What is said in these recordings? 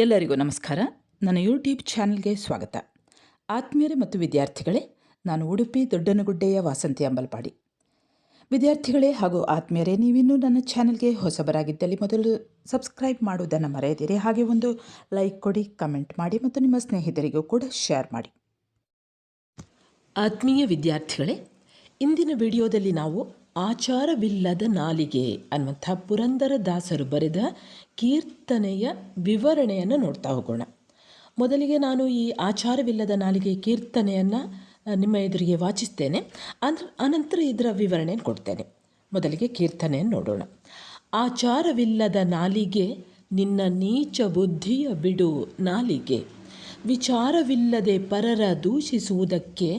ಎಲ್ಲರಿಗೂ ನಮಸ್ಕಾರ. ನನ್ನ ಯೂಟ್ಯೂಬ್ ಚಾನಲ್ಗೆ ಸ್ವಾಗತ. ಆತ್ಮೀಯರೇ ಮತ್ತು ವಿದ್ಯಾರ್ಥಿಗಳೇ, ನಾನು ಉಡುಪಿ ದೊಡ್ಡನಗುಡ್ಡೆಯ ವಾಸಂತಿ ಅಂಬಲ್ಪಾಡಿ. ವಿದ್ಯಾರ್ಥಿಗಳೇ ಹಾಗೂ ಆತ್ಮೀಯರೇ, ನೀವಿನ್ನೂ ನನ್ನ ಚಾನಲ್ಗೆ ಹೊಸಬರಾಗಿದ್ದಲ್ಲಿ ಮೊದಲು ಸಬ್ಸ್ಕ್ರೈಬ್ ಮಾಡುವುದನ್ನು ಮರೆಯದಿರಿ. ಹಾಗೆ ಒಂದು ಲೈಕ್ ಕೊಡಿ, ಕಮೆಂಟ್ ಮಾಡಿ ಮತ್ತು ನಿಮ್ಮ ಸ್ನೇಹಿತರಿಗೂ ಕೂಡ ಶೇರ್ ಮಾಡಿ. ಆತ್ಮೀಯ ವಿದ್ಯಾರ್ಥಿಗಳೇ, ಇಂದಿನ ವಿಡಿಯೋದಲ್ಲಿ ನಾವು ಆಚಾರವಿಲ್ಲದ ನಾಲಿಗೆ ಅನ್ನುವಂಥ ಪುರಂದರದಾಸರು ಬರೆದ ಕೀರ್ತನೆಯ ವಿವರಣೆಯನ್ನು ನೋಡ್ತಾ ಹೋಗೋಣ. ಮೊದಲಿಗೆ ನಾನು ಈ ಆಚಾರವಿಲ್ಲದ ನಾಲಿಗೆ ಕೀರ್ತನೆಯನ್ನು ನಿಮ್ಮ ಎದುರಿಗೆ ವಾಚಿಸ್ತೇನೆ. ಅನಂತರ ಇದರ ವಿವರಣೆಯನ್ನು ಕೊಡ್ತೇನೆ. ಮೊದಲಿಗೆ ಕೀರ್ತನೆಯನ್ನು ನೋಡೋಣ. ಆಚಾರವಿಲ್ಲದ ನಾಲಿಗೆ ನಿನ್ನ ನೀಚ ಬುದ್ಧಿಯ ಬಿಡು ನಾಲಿಗೆ, ವಿಚಾರವಿಲ್ಲದೆ ಪರರ ದೂಷಿಸುವುದಕ್ಕೆ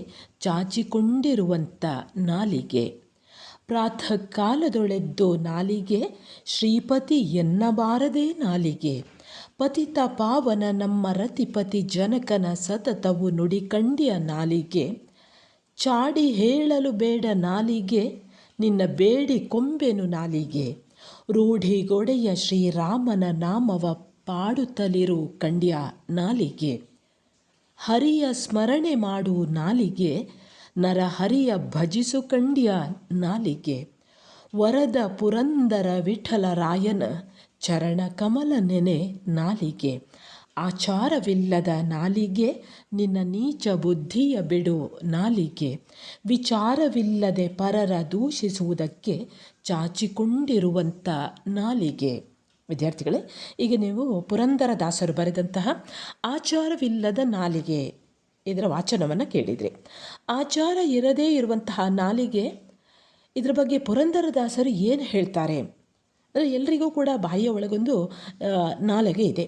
ಚಾಚಿಕೊಂಡಿರುವಂಥ ನಾಲಿಗೆ, ಪ್ರಾತಃ ಕಾಲದೊಳೆದ್ದು ನಾಲಿಗೆ ಶ್ರೀಪತಿ ಎನ್ನಬಾರದೆ ನಾಲಿಗೆ, ಪತಿತ ಪಾವನ ನಮ್ಮ ರತಿಪತಿ ಜನಕನ ಸತತವು ನುಡಿಕಂಡ್ಯ ನಾಲಿಗೆ, ಚಾಡಿ ಹೇಳಲು ಬೇಡ ನಾಲಿಗೆ ನಿನ್ನ ಬೇಡಿ ಕೊಂಬೆನು ನಾಲಿಗೆ, ರೂಢಿಗೊಡೆಯ ಶ್ರೀರಾಮನ ನಾಮವ ಪಾಡುತ್ತಲಿರು ಕಂಡ್ಯ ನಾಲಿಗೆ, ಹರಿಯ ಸ್ಮರಣೆ ಮಾಡು ನಾಲಿಗೆ ನರಹರಿಯ ಭಜಿಸು ಕಂಡ್ಯ ನಾಲಿಗೆ, ವರದ ಪುರಂದರ ವಿಠಲರಾಯನ ಚರಣ ಕಮಲ ನೆನೆ ನಾಲಿಗೆ, ಆಚಾರವಿಲ್ಲದ ನಾಲಿಗೆ ನಿನ್ನ ನೀಚ ಬುದ್ಧಿಯ ಬಿಡು ನಾಲಿಗೆ, ವಿಚಾರವಿಲ್ಲದೆ ಪರರ ದೂಷಿಸುವುದಕ್ಕೆ ಚಾಚಿಕೊಂಡಿರುವಂಥ ನಾಲಿಗೆ. ವಿದ್ಯಾರ್ಥಿಗಳೇ, ಈಗ ನೀವು ಪುರಂದರದಾಸರು ಬರೆದಂತಹ ಆಚಾರವಿಲ್ಲದ ನಾಲಿಗೆ ಇದರ ವಾಚನವನ್ನು ಕೇಳಿದ್ರಿ. ಆಚಾರ ಇರದೇ ಇರುವಂತಹ ನಾಲಿಗೆ, ಇದರ ಬಗ್ಗೆ ಪುರಂದರದಾಸರು ಏನು ಹೇಳ್ತಾರೆ ಅಂದರೆ, ಎಲ್ರಿಗೂ ಕೂಡ ಬಾಯಿಯ ಒಳಗೊಂದು ನಾಲಿಗೆ ಇದೆ.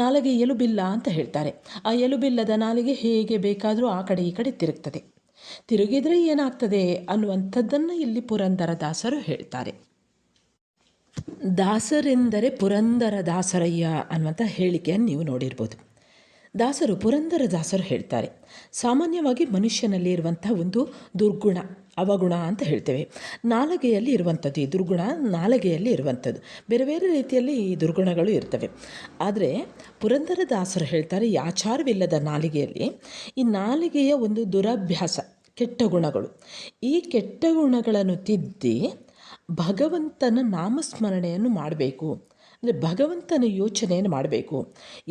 ನಾಲಿಗೆ ಎಲುಬಿಲ್ಲ ಅಂತ ಹೇಳ್ತಾರೆ. ಆ ಎಲುಬಿಲ್ಲದ ನಾಲಿಗೆ ಹೇಗೆ ಬೇಕಾದರೂ ಆ ಕಡೆ ಈ ಕಡೆ ತಿರುಗ್ತದೆ. ತಿರುಗಿದರೆ ಏನಾಗ್ತದೆ ಅನ್ನುವಂಥದ್ದನ್ನು ಇಲ್ಲಿ ಪುರಂದರದಾಸರು ಹೇಳ್ತಾರೆ. ದಾಸರೆಂದರೆ ಪುರಂದರದಾಸರಯ್ಯ ಅನ್ನುವಂಥ ಹೇಳಿಕೆಯನ್ನು ನೀವು ನೋಡಿರ್ಬೋದು. ಪುರಂದರದಾಸರು ಹೇಳ್ತಾರೆ, ಸಾಮಾನ್ಯವಾಗಿ ಮನುಷ್ಯನಲ್ಲಿ ಇರುವಂಥ ಒಂದು ದುರ್ಗುಣ, ಅವಗುಣ ಅಂತ ಹೇಳ್ತೇವೆ. ನಾಲಿಗೆಯಲ್ಲಿ ಇರುವಂಥದ್ದು ಈ ದುರ್ಗುಣ, ನಾಲಿಗೆಯಲ್ಲಿ ಇರುವಂಥದ್ದು. ಬೇರೆ ಬೇರೆ ರೀತಿಯಲ್ಲಿ ಈ ದುರ್ಗುಣಗಳು ಇರ್ತವೆ. ಆದರೆ ಪುರಂದರದಾಸರು ಹೇಳ್ತಾರೆ, ಈ ಆಚಾರವಿಲ್ಲದ ನಾಲಿಗೆಯಲ್ಲಿ ಈ ನಾಲಿಗೆಯ ಒಂದು ದುರಭ್ಯಾಸ, ಕೆಟ್ಟ ಗುಣಗಳು, ಈ ಕೆಟ್ಟ ಗುಣಗಳನ್ನು ತಿದ್ದಿ ಭಗವಂತನ ನಾಮಸ್ಮರಣೆಯನ್ನು ಮಾಡಬೇಕು. ಅಂದರೆ ಭಗವಂತನ ಯೋಚನೆಯನ್ನು ಮಾಡಬೇಕು.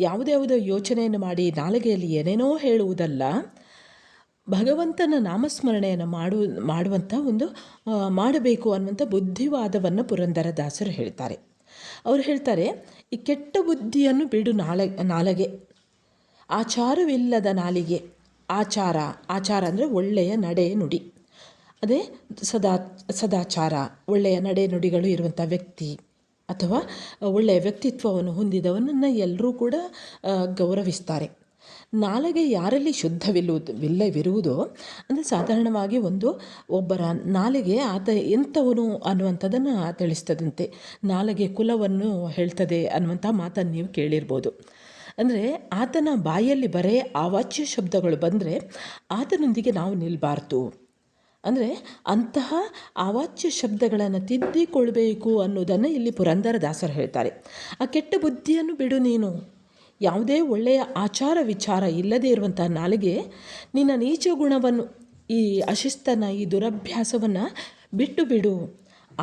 ಯಾವುದ್ಯಾವುದೋ ಯೋಚನೆಯನ್ನು ಮಾಡಿ ನಾಲಿಗೆಯಲ್ಲಿ ಏನೇನೋ ಹೇಳುವುದಲ್ಲ, ಭಗವಂತನ ನಾಮಸ್ಮರಣೆಯನ್ನು ಮಾಡುವಂಥ ಒಂದು ಮಾಡಬೇಕು ಅನ್ನುವಂಥ ಬುದ್ಧಿವಾದವನ್ನು ಪುರಂದರದಾಸರು ಹೇಳ್ತಾರೆ. ಅವರು ಹೇಳ್ತಾರೆ, ಈ ಕೆಟ್ಟ ಬುದ್ಧಿಯನ್ನು ಬಿಡು ನಾಲಿಗೆ, ಆಚಾರವಿಲ್ಲದ ನಾಲಿಗೆ. ಆಚಾರ ಅಂದರೆ ಒಳ್ಳೆಯ ನಡೆ ನುಡಿ, ಅದೇ ಸದಾಚಾರ, ಒಳ್ಳೆಯ ನಡೆ ನುಡಿಗಳು ಇರುವಂಥ ವ್ಯಕ್ತಿ ಅಥವಾ ಒಳ್ಳೆಯ ವ್ಯಕ್ತಿತ್ವವನ್ನು ಹೊಂದಿದವನನ್ನು ಎಲ್ಲರೂ ಕೂಡ ಗೌರವಿಸ್ತಾರೆ. ನಾಲಿಗೆ ಯಾರಲ್ಲಿ ಶುದ್ಧವಿಲ್ಲವಿರುವುದೋ ಅಂದರೆ ಸಾಧಾರಣವಾಗಿ ಒಬ್ಬರ ನಾಲಿಗೆ ಆತ ಎಂಥವನು ಅನ್ನುವಂಥದ್ದನ್ನು ತಿಳಿಸ್ತದಂತೆ. ನಾಲಿಗೆ ಕುಲವನ್ನು ಹೇಳ್ತದೆ ಅನ್ನುವಂಥ ಮಾತನ್ನು ನೀವು ಕೇಳಿರ್ಬೋದು. ಅಂದರೆ ಆತನ ಬಾಯಲ್ಲಿ ಬರೇ ಅವಾಚ್ಯ ಶಬ್ದಗಳು ಬಂದರೆ ಆತನೊಂದಿಗೆ ನಾವು ನಿಲ್ಲಬಾರ್ದು. ಅಂದರೆ ಅಂತಹ ಅವಾಚ್ಯ ಶಬ್ದಗಳನ್ನು ತಿದ್ದಿಕೊಳ್ಬೇಕು ಅನ್ನೋದನ್ನು ಇಲ್ಲಿ ಪುರಂದರದಾಸರು ಹೇಳ್ತಾರೆ. ಆ ಕೆಟ್ಟ ಬುದ್ಧಿಯನ್ನು ಬಿಡು ನೀನು. ಯಾವುದೇ ಒಳ್ಳೆಯ ಆಚಾರ ವಿಚಾರ ಇಲ್ಲದೇ ಇರುವಂಥ ನಾಲಿಗೆ, ನಿನ್ನ ನೀಚ ಗುಣವನ್ನು, ಈ ಅಶಿಸ್ತನ, ಈ ದುರಭ್ಯಾಸವನ್ನು ಬಿಡು.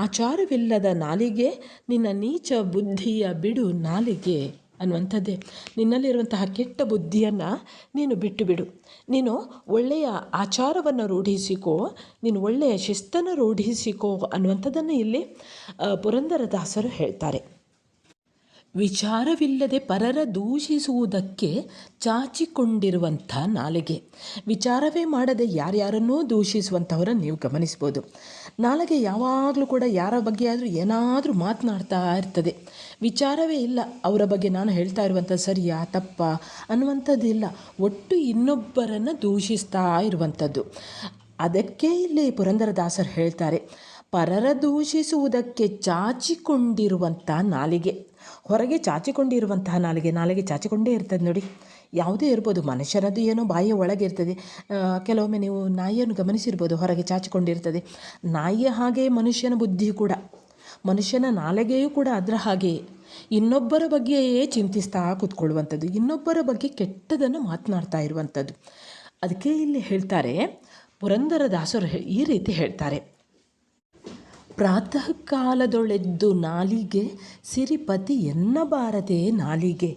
ಆಚಾರವಿಲ್ಲದ ನಾಲಿಗೆ ನಿನ್ನ ನೀಚ ಬುದ್ಧಿಯ ಬಿಡು ನಾಲಿಗೆ ಅನ್ನುವಂಥದ್ದೇ. ನಿನ್ನಲ್ಲಿರುವಂತಹ ಕೆಟ್ಟ ಬುದ್ಧಿಯನ್ನು ನೀನು ಬಿಡು. ನೀನು ಒಳ್ಳೆಯ ಆಚಾರವನ್ನು ರೂಢಿಸಿಕೋ, ನೀನು ಒಳ್ಳೆಯ ಶಿಸ್ತನ್ನು ರೂಢಿಸಿಕೋ ಅನ್ನುವಂಥದ್ದನ್ನು ಇಲ್ಲಿ ಪುರಂದರದಾಸರು ಹೇಳ್ತಾರೆ. ವಿಚಾರವಿಲ್ಲದೆ ಪರರ ದೂಷಿಸುವುದಕ್ಕೆ ಚಾಚಿಕೊಂಡಿರುವಂಥ ನಾಲಿಗೆ. ವಿಚಾರವೇ ಮಾಡದೆ ಯಾರ್ಯಾರನ್ನೂ ದೂಷಿಸುವಂಥವರನ್ನು ನೀವು ಗಮನಿಸ್ಬೋದು. ನಾಲಿಗೆ ಯಾವಾಗಲೂ ಕೂಡ ಯಾರ ಬಗ್ಗೆ ಆದರೂ ಏನಾದರೂ ಮಾತನಾಡ್ತಾ ಇರ್ತದೆ. ವಿಚಾರವೇ ಇಲ್ಲ ಅವರ ಬಗ್ಗೆ, ನಾನು ಹೇಳ್ತಾ ಇರುವಂಥದ್ದು ಸರಿಯಾ ತಪ್ಪಾ ಅನ್ನುವಂಥದ್ದಿಲ್ಲ, ಒಟ್ಟು ಇನ್ನೊಬ್ಬರನ್ನು ದೂಷಿಸ್ತಾ ಇರುವಂಥದ್ದು. ಅದಕ್ಕೆ ಇಲ್ಲಿ ಪುರಂದರದಾಸರು ಹೇಳ್ತಾರೆ, ಪರರ ದೂಷಿಸುವುದಕ್ಕೆ ಚಾಚಿಕೊಂಡಿರುವಂಥ ನಾಲಿಗೆ. ಹೊರಗೆ ಚಾಚಿಕೊಂಡಿರುವಂತಹ ನಾಲಿಗೆ ಚಾಚಿಕೊಂಡೇ ಇರ್ತದೆ ನೋಡಿ. ಯಾವುದೇ ಇರ್ಬೋದು, ಮನುಷ್ಯನದು ಏನೋ ಬಾಯಿಯ ಒಳಗೆ ಇರ್ತದೆ. ಕೆಲವೊಮ್ಮೆ ನೀವು ನಾಯಿಯನ್ನು ಗಮನಿಸಿರ್ಬೋದು, ಹೊರಗೆ ಚಾಚಿಕೊಂಡಿರ್ತದೆ. ನಾಯಿಯ ಹಾಗೆ ಮನುಷ್ಯನ ಬುದ್ಧಿ ಕೂಡ, ಮನುಷ್ಯನ ನಾಲಿಗೆಯೂ ಕೂಡ ಅದರ ಹಾಗೆ ಇನ್ನೊಬ್ಬರ ಬಗ್ಗೆಯೇ ಚಿಂತಿಸ್ತಾ ಕೂತ್ಕೊಳ್ಳುವಂಥದ್ದು, ಇನ್ನೊಬ್ಬರ ಬಗ್ಗೆ ಕೆಟ್ಟದನ್ನು ಮಾತನಾಡ್ತಾ ಇರುವಂಥದ್ದು. ಅದಕ್ಕೆ ಇಲ್ಲಿ ಹೇಳ್ತಾರೆ, ಪುರಂದರದಾಸರು ಈ ರೀತಿ ಹೇಳ್ತಾರೆ, ಪ್ರಾತಃ ಕಾಲದೊಳೆದ್ದು ನಾಲಿಗೆ ಸಿರಿಪತಿ ಎನ್ನಬಾರದೆ ನಾಲಿಗೆ,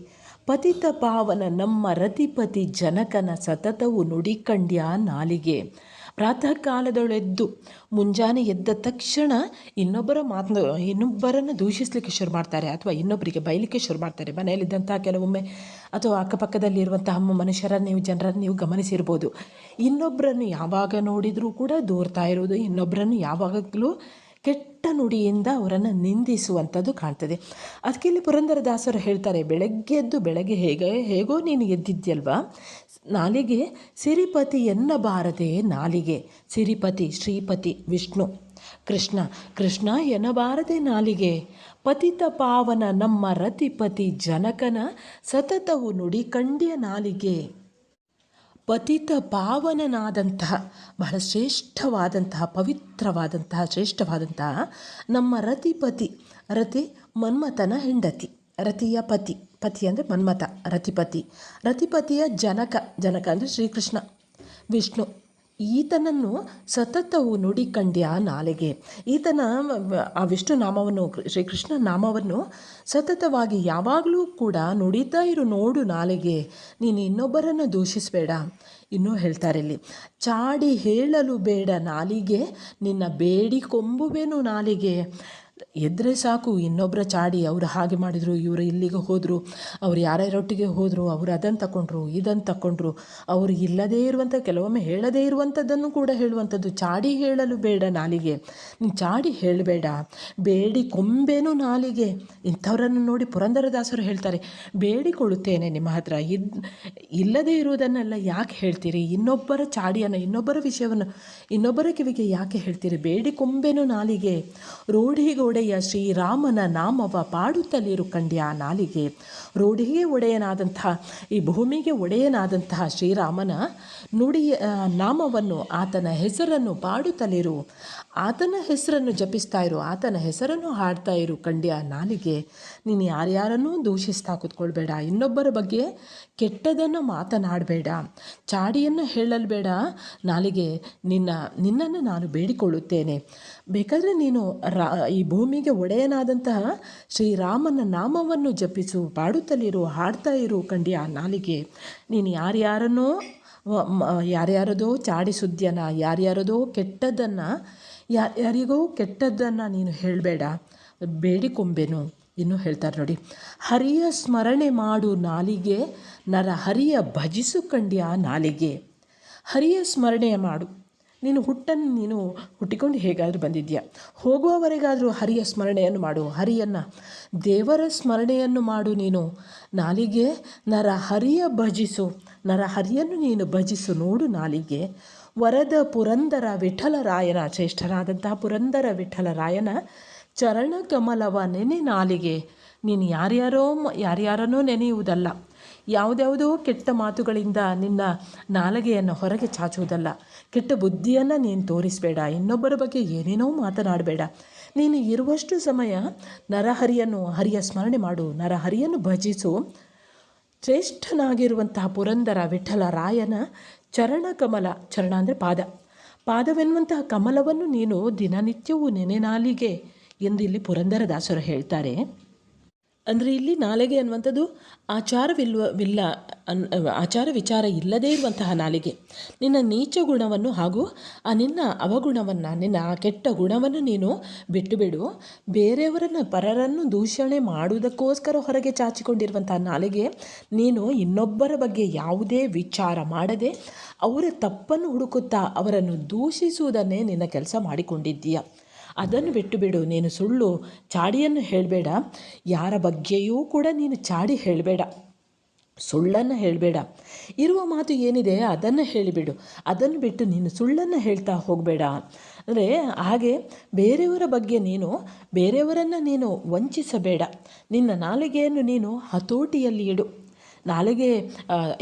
ಪತಿತ ಪಾವನ ನಮ್ಮ ರತಿಪತಿ ಜನಕನ ಸತತವು ನುಡಿಕಂಡ್ಯ ನಾಲಿಗೆ. ಪ್ರಾತಃ ಕಾಲದೊಳೆದ್ದು ಮುಂಜಾನೆ ಎದ್ದ ತಕ್ಷಣ ಇನ್ನೊಬ್ಬರನ್ನು ದೂಷಿಸಲಿಕ್ಕೆ ಶುರು ಮಾಡ್ತಾರೆ, ಅಥವಾ ಇನ್ನೊಬ್ಬರಿಗೆ ಬೈಲಿಕ್ಕೆ ಶುರು ಮಾಡ್ತಾರೆ. ಮನೆಯಲ್ಲಿದ್ದಂಥ ಕೆಲವೊಮ್ಮೆ ಅಥವಾ ಅಕ್ಕಪಕ್ಕದಲ್ಲಿರುವಂತಹ ಮನುಷ್ಯರನ್ನು ಜನರನ್ನು ನೀವು ಗಮನಿಸಿರ್ಬೋದು. ಇನ್ನೊಬ್ಬರನ್ನು ಯಾವಾಗ ನೋಡಿದರೂ ಕೂಡ ದೂರ್ತಾ ಇರೋದು, ಇನ್ನೊಬ್ಬರನ್ನು ಯಾವಾಗಲೂ ಕೆಟ್ಟ ನುಡಿಯಿಂದ ಅವರನ್ನು ನಿಂದಿಸುವಂಥದ್ದು ಕಾಣ್ತದೆ. ಅದಕ್ಕೆ ಇಲ್ಲಿ ಪುರಂದರದಾಸರು ಹೇಳ್ತಾರೆ, ಬೆಳಗ್ಗೆ ಹೇಗೋ ನೀನು ಎದ್ದಿದ್ಯಲ್ವಾ, ನಾಲಿಗೆ ಸಿರಿಪತಿ ಎನ್ನಬಾರದೆ ನಾಲಿಗೆ. ಸಿರಿಪತಿ ಶ್ರೀಪತಿ ವಿಷ್ಣು ಕೃಷ್ಣ ಎನ್ನಬಾರದೆ ನಾಲಿಗೆ, ಪತಿತ ಪಾವನ ನಮ್ಮ ರತಿಪತಿ ಜನಕನ ಸತತವು ನುಡಿಕಂಡ್ಯ ನಾಲಿಗೆ. ಪತಿತ ಪಾವನನಾದಂತಹ ಬಹಳ ಶ್ರೇಷ್ಠವಾದಂತಹ ಪವಿತ್ರವಾದಂತಹ ಶ್ರೇಷ್ಠವಾದಂತಹ ನಮ್ಮ ರತಿಪತಿ, ರತಿ ಮನ್ಮಥನ ಹೆಂಡತಿ, ರತಿಯ ಪತಿ ಅಂದರೆ ಮನ್ಮಥ, ರತಿಪತಿಯ ಜನಕ ಅಂದರೆ ಶ್ರೀಕೃಷ್ಣ ವಿಷ್ಣು, ಈತನನ್ನು ಸತತವು ನುಡಿಕಂಡ್ಯ ನಾಲಿಗೆ. ಈತನ ಆ ವಿಷ್ಣು ನಾಮವನ್ನು, ಶ್ರೀಕೃಷ್ಣ ನಾಮವನ್ನು ಸತತವಾಗಿ ಯಾವಾಗಲೂ ಕೂಡ ನುಡಿತಾ ಇರು ನೋಡು ನಾಲಿಗೆ, ನೀನು ಇನ್ನೊಬ್ಬರನ್ನು ದೂಷಿಸಬೇಡ. ಇನ್ನೂ ಹೇಳ್ತಾರೆ ಇಲ್ಲಿ, ಚಾಡಿ ಹೇಳಲು ಬೇಡ ನಾಲಿಗೆ, ನಿನ್ನ ಬೇಡಿಕೊಂಬುವೆನು ನಾಲಿಗೆ. ಎದ್ರೆ ಸಾಕು ಇನ್ನೊಬ್ಬರ ಚಾಡಿ, ಅವರು ಹಾಗೆ ಮಾಡಿದರು, ಇವರು ಇಲ್ಲಿಗೆ ಹೋದರು, ಅವ್ರು ಯಾರ್ಯಾರೊಟ್ಟಿಗೆ ಹೋದರು, ಅವರು ಅದನ್ನು ತಗೊಂಡ್ರು ಇದನ್ನು ತಗೊಂಡ್ರು, ಅವರು ಇಲ್ಲದೇ ಇರುವಂಥ ಕೆಲವೊಮ್ಮೆ ಹೇಳದೇ ಇರುವಂಥದ್ದನ್ನು ಕೂಡ ಹೇಳುವಂಥದ್ದು. ಚಾಡಿ ಹೇಳಲು ಬೇಡ ನಾಲಿಗೆ, ನೀನು ಚಾಡಿ ಹೇಳಬೇಡ, ಬೇಡಿಕೊಂಬೇನು ನಾಲಿಗೆ. ಇಂಥವರನ್ನು ನೋಡಿ ಪುರಂದರದಾಸರು ಹೇಳ್ತಾರೆ, ಬೇಡಿಕೊಳ್ಳುತ್ತೇನೆ ನಿಮ್ಮ ಹತ್ರ, ಇಲ್ಲದೇ ಇರುವುದನ್ನೆಲ್ಲ ಯಾಕೆ ಹೇಳ್ತೀರಿ? ಇನ್ನೊಬ್ಬರ ಚಾಡಿಯನ್ನು, ಇನ್ನೊಬ್ಬರ ವಿಷಯವನ್ನು ಇನ್ನೊಬ್ಬರ ಕಿವಿಗೆ ಯಾಕೆ ಹೇಳ್ತೀರಿ? ಬೇಡಿಕೊಂಬೇನು ನಾಲಿಗೆ. ರೂಢಿಗೊಡೆಯ ಶ್ರೀರಾಮನ ನಾಮವ ಪಾಡುತ್ತಲಿರು ಕಂಡ್ಯ ನಾಲಿಗೆ. ರೂಢಿಗೆ ಒಡೆಯನಾದಂತಹ, ಈ ಭೂಮಿಗೆ ಒಡೆಯನಾದಂತಹ ಶ್ರೀರಾಮನ ನಾಮವನ್ನು, ಆತನ ಹೆಸರನ್ನು ಪಾಡುತ್ತಲಿರು, ಆತನ ಹೆಸರನ್ನು ಜಪಿಸ್ತಾ ಇರು, ಆತನ ಹೆಸರನ್ನು ಹಾಡ್ತಾ ಇರು ಕಂಡ್ಯ ನಾಲಿಗೆ. ನೀನು ಯಾರ್ಯಾರನ್ನೂ ದೂಷಿಸ್ತಾ ಕೂತ್ಕೊಳ್ಬೇಡ, ಇನ್ನೊಬ್ಬರ ಬಗ್ಗೆ ಕೆಟ್ಟದನ್ನು ಮಾತನಾಡಬೇಡ, ಚಾಡಿಯನ್ನು ಹೇಳಲ್ಬೇಡ ನಾಲಿಗೆ. ನಿನ್ನನ್ನು ನಾನು ಬೇಡಿಕೊಳ್ಳುತ್ತೇನೆ, ಬೇಕಾದರೆ ನೀನು ಈ ಭೂಮಿಗೆ ಒಡೆಯನಾದಂತಹ ಶ್ರೀರಾಮನ ನಾಮವನ್ನು ಜಪಿಸು, ಪಾಡುತ್ತಲಿರು, ಹಾಡ್ತಾ ಇರು ಕಂಡ್ಯ ನಾಲಿಗೆ. ನೀನು ಯಾರ್ಯಾರದೋ ಚಾಡಿ ಸುದ್ದಿಯನ್ನು, ಯಾರ್ಯಾರದೋ ಕೆಟ್ಟದ್ದನ್ನು, ಯಾರಿಗೋ ಕೆಟ್ಟದ್ದನ್ನು ನೀನು ಹೇಳಬೇಡ, ಬೇಡಿಕೊಂಬೆನು. ಇನ್ನೂ ಹೇಳ್ತಾರೆ ನೋಡಿ, ಹರಿಯ ಸ್ಮರಣೆ ಮಾಡು ನಾಲಿಗೆ, ನರ ಹರಿಯ ಭಜಿಸು ಕಂಡ್ಯ ನಾಲಿಗೆ. ಹರಿಯ ಸ್ಮರಣೆ ಮಾಡು, ನೀನು ಹುಟ್ಟಿಕೊಂಡು ಹೇಗಾದರೂ ಬಂದಿದ್ಯಾ, ಹೋಗುವವರೆಗಾದರೂ ಹರಿಯ ಸ್ಮರಣೆಯನ್ನು ಮಾಡು, ದೇವರ ಸ್ಮರಣೆಯನ್ನು ಮಾಡು. ನೀನು ನಾಲಿಗೆ ನರ ಹರಿಯ ಭಜಿಸು, ನರ ಹರಿಯನ್ನು ನೀನು ಭಜಿಸು ನೋಡು ನಾಲಿಗೆ. ವರದ ಪುರಂದರ ವಿಠಲರಾಯನ, ಶ್ರೇಷ್ಠನಾದಂತಹ ಪುರಂದರ ವಿಠಲರಾಯನ ಚರಣ ಕಮಲವ ನೆನೆ ನಾಲಿಗೆ. ನೀನು ಯಾರ್ಯಾರನ್ನೋ ನೆನೆಯುವುದಲ್ಲ, ಯಾವುದ್ಯಾವುದೋ ಕೆಟ್ಟ ಮಾತುಗಳಿಂದ ನಿನ್ನ ನಾಲಿಗೆಯನ್ನು ಹೊರಗೆ ಚಾಚುವುದಲ್ಲ, ಕೆಟ್ಟ ಬುದ್ಧಿಯನ್ನು ನೀನು ತೋರಿಸಬೇಡ, ಇನ್ನೊಬ್ಬರ ಬಗ್ಗೆ ಏನೇನೋ ಮಾತನಾಡಬೇಡ. ನೀನು ಇರುವಷ್ಟು ಸಮಯ ಹರಿಯ ಸ್ಮರಣೆ ಮಾಡು, ನರಹರಿಯನ್ನು ಭಜಿಸು. ಶ್ರೇಷ್ಠನಾಗಿರುವಂತಹ ಪುರಂದರ ವಿಠಲರಾಯನ ಚರಣ ಕಮಲ, ಚರಣ ಅಂದರೆ ಪಾದವೆನ್ನುವಂತಹ ಕಮಲವನ್ನು ನೀನು ದಿನನಿತ್ಯವೂ ನೆನೆ ನಾಲಿಗೆ ಎಂದು ಇಲ್ಲಿ ಪುರಂದರದಾಸರು ಹೇಳ್ತಾರೆ. ಅಂದರೆ ಇಲ್ಲಿ ನಾಲಿಗೆ ಅನ್ನುವಂಥದ್ದು ಆಚಾರ ವಿಚಾರ ಇಲ್ಲದೇ ಇರುವಂತಹ ನಾಲಿಗೆ. ನಿನ್ನ ನೀಚ ಗುಣವನ್ನು ಹಾಗೂ ನಿನ್ನ ಅವಗುಣವನ್ನು, ನಿನ್ನ ಕೆಟ್ಟ ಗುಣವನ್ನು ನೀನು ಬಿಟ್ಟುಬಿಡು. ಪರರನ್ನು ದೂಷಣೆ ಮಾಡುವುದಕ್ಕೋಸ್ಕರ ಹೊರಗೆ ಚಾಚಿಕೊಂಡಿರುವಂತಹ ನಾಲಿಗೆ, ನೀನು ಇನ್ನೊಬ್ಬರ ಬಗ್ಗೆ ಯಾವುದೇ ವಿಚಾರ ಮಾಡದೆ ಅವರ ತಪ್ಪನ್ನು ಹುಡುಕುತ್ತಾ ಅವರನ್ನು ದೂಷಿಸುವುದನ್ನೇ ನಿನ್ನ ಕೆಲಸ ಮಾಡಿಕೊಂಡಿದ್ದೀಯ. ಅದನ್ನು ಬಿಟ್ಟುಬಿಡು. ನೀನು ಚಾಡಿಯನ್ನು ಹೇಳಬೇಡ, ಯಾರ ಬಗ್ಗೆಯೂ ಕೂಡ ನೀನು ಚಾಡಿ ಹೇಳಬೇಡ, ಸುಳ್ಳನ್ನು ಹೇಳಬೇಡ. ಇರುವ ಮಾತು ಏನಿದೆ ಅದನ್ನು ಹೇಳಿಬಿಡು, ಅದನ್ನು ಬಿಟ್ಟು ನೀನು ಸುಳ್ಳನ್ನು ಹೇಳ್ತಾ ಹೋಗಬೇಡ. ಅಂದರೆ ಹಾಗೆ ಬೇರೆಯವರ ಬಗ್ಗೆ ಬೇರೆಯವರನ್ನು ನೀನು ವಂಚಿಸಬೇಡ. ನಿನ್ನ ನಾಲಿಗೆಯನ್ನು ನೀನು ಹತೋಟಿಯಲ್ಲಿ ಇಡು. ನಾಲಿಗೆ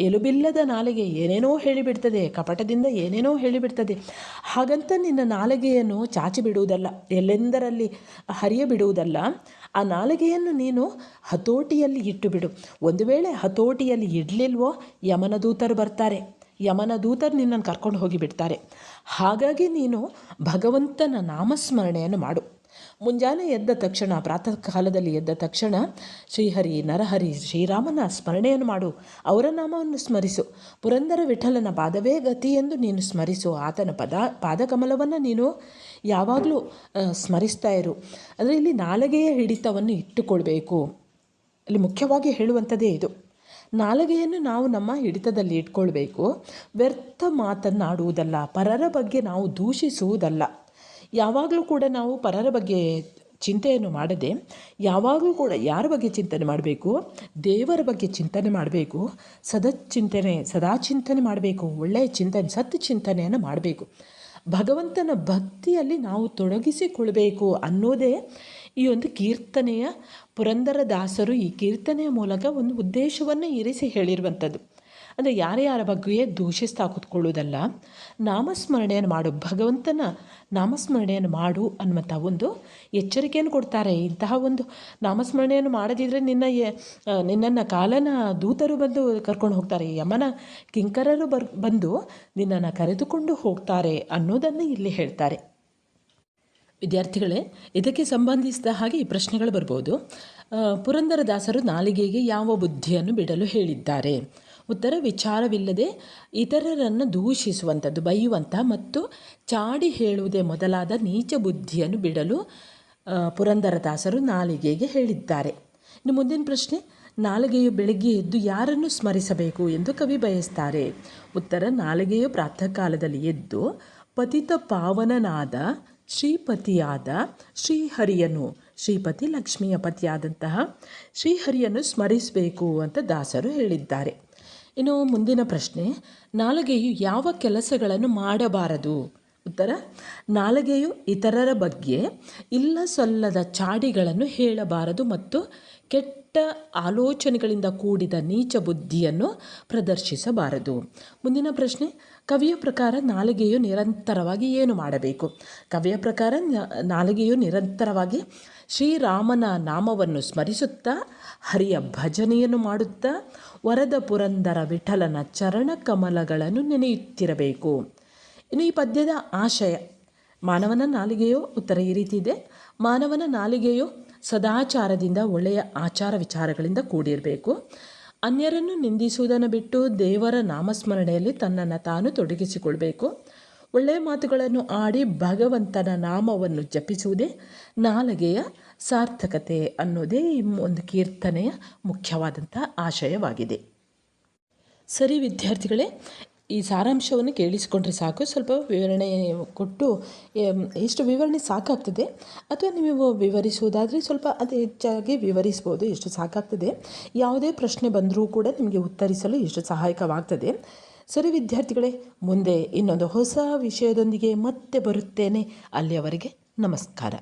ಎಲುಬಿಲ್ಲದ ನಾಲಿಗೆ ಏನೇನೋ ಹೇಳಿಬಿಡ್ತದೆ, ಕಪಟದಿಂದ ಏನೇನೋ ಹೇಳಿಬಿಡ್ತದೆ. ಹಾಗಂತ ನಿನ್ನ ನಾಲಿಗೆಯನ್ನು ಚಾಚಿ ಬಿಡುವುದಲ್ಲ, ಎಲ್ಲೆಂದರಲ್ಲಿ ಹರಿಯ ಬಿಡುವುದಲ್ಲ. ಆ ನಾಲಿಗೆಯನ್ನು ನೀನು ಹತೋಟಿಯಲ್ಲಿ ಇಟ್ಟು ಬಿಡು. ಒಂದು ವೇಳೆ ಹತೋಟಿಯಲ್ಲಿ ಇಡಲಿಲ್ವೋ ಯಮನ ದೂತರು ಬರ್ತಾರೆ, ಯಮನ ದೂತರು ನಿನ್ನನ್ನು ಕರ್ಕೊಂಡು ಹೋಗಿಬಿಡ್ತಾರೆ. ಹಾಗಾಗಿ ನೀನು ಭಗವಂತನ ನಾಮಸ್ಮರಣೆಯನ್ನು ಮಾಡು. ಮುಂಜಾನೆ ಎದ್ದ ತಕ್ಷಣ, ಪ್ರಾತಃ ಕಾಲದಲ್ಲಿ ಎದ್ದ ತಕ್ಷಣ ಶ್ರೀಹರಿ, ನರಹರಿ, ಶ್ರೀರಾಮನ ಸ್ಮರಣೆಯನ್ನು ಮಾಡು. ಅವರ ನಾಮವನ್ನು ಸ್ಮರಿಸು. ಪುರಂದರ ವಿಠಲನ ಪಾದವೇ ಗತಿ ಎಂದು ನೀನು ಸ್ಮರಿಸು. ಆತನ ಪಾದಕಮಲವನ್ನು ನೀನು ಯಾವಾಗಲೂ ಸ್ಮರಿಸ್ತಾ ಇರು. ಅಂದರೆ ಇಲ್ಲಿ ನಾಲಿಗೆಯ ಹಿಡಿತವನ್ನು ಇಟ್ಟುಕೊಳ್ಬೇಕು. ಇಲ್ಲಿ ಮುಖ್ಯವಾಗಿ ಹೇಳುವಂಥದ್ದೇ ಇದು. ನಾಲಿಗೆಯನ್ನು ನಾವು ನಮ್ಮ ಹಿಡಿತದಲ್ಲಿ ಇಟ್ಕೊಳ್ಬೇಕು. ವ್ಯರ್ಥ ಮಾತನ್ನಾಡುವುದಲ್ಲ, ಪರರ ಬಗ್ಗೆ ನಾವು ದೂಷಿಸುವುದಲ್ಲ. ಯಾವಾಗಲೂ ಕೂಡ ನಾವು ಪರರ ಬಗ್ಗೆ ಚಿಂತೆಯನ್ನು ಮಾಡದೆ, ಯಾವಾಗಲೂ ಕೂಡ ಯಾರ ಬಗ್ಗೆ ಚಿಂತನೆ ಮಾಡಬೇಕು? ದೇವರ ಬಗ್ಗೆ ಚಿಂತನೆ ಮಾಡಬೇಕು. ಸದಾ ಚಿಂತನೆ ಮಾಡಬೇಕು. ಒಳ್ಳೆಯ ಚಿಂತನೆ, ಸತ್ ಚಿಂತನೆಯನ್ನು ಮಾಡಬೇಕು. ಭಗವಂತನ ಭಕ್ತಿಯಲ್ಲಿ ನಾವು ತೊಡಗಿಸಿಕೊಳ್ಬೇಕು ಅನ್ನೋದೇ ಈ ಒಂದು ಕೀರ್ತನೆಯ ಪುರಂದರದಾಸರು ಈ ಕೀರ್ತನೆಯ ಮೂಲಕ ಒಂದು ಉದ್ದೇಶವನ್ನು ಇರಿಸಿ ಹೇಳಿರುವಂಥದ್ದು. ಅಂದರೆ ಯಾರ್ಯಾರ ಬಗ್ಗೆ ದೂಷಿಸ್ತಾ ಕೂತ್ಕೊಳ್ಳೋದಲ್ಲ, ನಾಮಸ್ಮರಣೆಯನ್ನು ಮಾಡು, ಭಗವಂತನ ನಾಮಸ್ಮರಣೆಯನ್ನು ಮಾಡು ಅನ್ನುವಂಥ ಒಂದು ಎಚ್ಚರಿಕೆಯನ್ನು ಕೊಡ್ತಾರೆ. ಇಂತಹ ಒಂದು ನಾಮಸ್ಮರಣೆಯನ್ನು ಮಾಡದಿದ್ದರೆ ನಿನ್ನನ್ನು ಕಾಲನ ದೂತರು ಬಂದು ಕರ್ಕೊಂಡು ಹೋಗ್ತಾರೆ, ಯಮನ ಕಿಂಕರರು ಬಂದು ನಿನ್ನನ್ನು ಕರೆದುಕೊಂಡು ಹೋಗ್ತಾರೆ ಅನ್ನೋದನ್ನು ಇಲ್ಲಿ ಹೇಳ್ತಾರೆ. ವಿದ್ಯಾರ್ಥಿಗಳೇ, ಇದಕ್ಕೆ ಸಂಬಂಧಿಸಿದ ಹಾಗೆ ಈ ಪ್ರಶ್ನೆಗಳು ಬರ್ಬೋದು. ಪುರಂದರದಾಸರು ನಾಲಿಗೆಗೆ ಯಾವ ಬುದ್ಧಿಯನ್ನು ಬಿಡಲು ಹೇಳಿದ್ದಾರೆ? ಉತ್ತರ: ವಿಚಾರವಿಲ್ಲದೆ ಇತರರನ್ನು ದೂಷಿಸುವಂಥದ್ದು, ಬೈಯುವಂಥ ಮತ್ತು ಚಾಡಿ ಹೇಳುವುದೇ ಮೊದಲಾದ ನೀಚ ಬುದ್ಧಿಯನ್ನು ಬಿಡಲು ಪುರಂದರದಾಸರು ನಾಲಿಗೆಗೆ ಹೇಳಿದ್ದಾರೆ. ಇನ್ನು ಮುಂದಿನ ಪ್ರಶ್ನೆ: ನಾಲಿಗೆಯು ಬೆಳಗ್ಗೆ ಎದ್ದು ಯಾರನ್ನು ಸ್ಮರಿಸಬೇಕು ಎಂದು ಕವಿ ಬಯಸ್ತಾರೆ? ಉತ್ತರ: ನಾಲಿಗೆಯು ಪ್ರಾತಃ ಕಾಲದಲ್ಲಿ ಎದ್ದು ಪತಿತ ಪಾವನನಾದ ಶ್ರೀಪತಿಯಾದ ಶ್ರೀಹರಿಯನ್ನು, ಶ್ರೀಪತಿ ಲಕ್ಷ್ಮಿಯ ಪತಿಯಾದಂತಹ ಶ್ರೀಹರಿಯನ್ನು ಸ್ಮರಿಸಬೇಕು ಅಂತ ದಾಸರು ಹೇಳಿದ್ದಾರೆ. ಇನ್ನು ಮುಂದಿನ ಪ್ರಶ್ನೆ: ನಾಲಿಗೆಯು ಯಾವ ಕೆಲಸಗಳನ್ನು ಮಾಡಬಾರದು? ಉತ್ತರ: ನಾಲಿಗೆಯು ಇತರರ ಬಗ್ಗೆ ಇಲ್ಲ ಸಲ್ಲದ ಚಾಡಿಗಳನ್ನು ಹೇಳಬಾರದು ಮತ್ತು ಕೆಟ್ಟ ಆಲೋಚನೆಗಳಿಂದ ಕೂಡಿದ ನೀಚ ಬುದ್ಧಿಯನ್ನು ಪ್ರದರ್ಶಿಸಬಾರದು. ಮುಂದಿನ ಪ್ರಶ್ನೆ: ಕವಿಯ ಪ್ರಕಾರ ನಾಲಿಗೆಯು ನಿರಂತರವಾಗಿ ಏನು ಮಾಡಬೇಕು? ಕವಿಯ ಪ್ರಕಾರ ನಾಲಿಗೆಯು ನಿರಂತರವಾಗಿ ಶ್ರೀರಾಮನ ನಾಮವನ್ನು ಸ್ಮರಿಸುತ್ತಾ, ಹರಿಯ ಭಜನೆಯನ್ನು ಮಾಡುತ್ತಾ, ವರದ ಪುರಂದರ ವಿಠಲನ ಚರಣ ಕಮಲಗಳನ್ನು ನೆನೆಯುತ್ತಿರಬೇಕು. ಇನ್ನು ಈ ಪದ್ಯದ ಆಶಯ: ಮಾನವನ ನಾಲಿಗೆಯು, ಉತ್ತರ ಈ ರೀತಿ ಇದೆ: ಮಾನವನ ನಾಲಿಗೆಯು ಸದಾಚಾರದಿಂದ, ಒಳ್ಳೆಯ ಆಚಾರ ವಿಚಾರಗಳಿಂದ ಕೂಡಿರಬೇಕು. ಅನ್ಯರನ್ನು ನಿಂದಿಸುವುದನ್ನು ಬಿಟ್ಟು ದೇವರ ನಾಮಸ್ಮರಣೆಯಲ್ಲಿ ತನ್ನನ್ನು ತಾನು ತೊಡಗಿಸಿಕೊಳ್ಬೇಕು. ಒಳ್ಳೆಯ ಮಾತುಗಳನ್ನು ಆಡಿ ಭಗವಂತನ ನಾಮವನ್ನು ಜಪಿಸುವುದೇ ನಾಲಿಗೆಯ ಸಾರ್ಥಕತೆ ಅನ್ನೋದೇ ಈ ಒಂದು ಕೀರ್ತನೆಯ ಮುಖ್ಯವಾದಂಥ ಆಶಯವಾಗಿದೆ. ಸರಿ ವಿದ್ಯಾರ್ಥಿಗಳೇ, ಈ ಸಾರಾಂಶವನ್ನು ಕೇಳಿಸಿಕೊಂಡ್ರೆ ಸಾಕು. ಸ್ವಲ್ಪ ವಿವರಣೆ ಕೊಟ್ಟು, ಎಷ್ಟು ವಿವರಣೆ ಸಾಕಾಗ್ತದೆ, ಅಥವಾ ನೀವು ವಿವರಿಸುವುದಾದರೆ ಸ್ವಲ್ಪ ಅದು ಹೆಚ್ಚಾಗಿ ವಿವರಿಸ್ಬೋದು, ಎಷ್ಟು ಸಾಕಾಗ್ತದೆ. ಯಾವುದೇ ಪ್ರಶ್ನೆ ಬಂದರೂ ಕೂಡ ನಿಮಗೆ ಉತ್ತರಿಸಲು ಎಷ್ಟು ಸಹಾಯಕವಾಗ್ತದೆ. ಸರಿ ವಿದ್ಯಾರ್ಥಿಗಳೇ, ಮುಂದೆ ಇನ್ನೊಂದು ಹೊಸ ವಿಷಯದೊಂದಿಗೆ ಮತ್ತೆ ಬರುತ್ತೇನೆ. ಅಲ್ಲಿಯವರೆಗೆ ನಮಸ್ಕಾರ.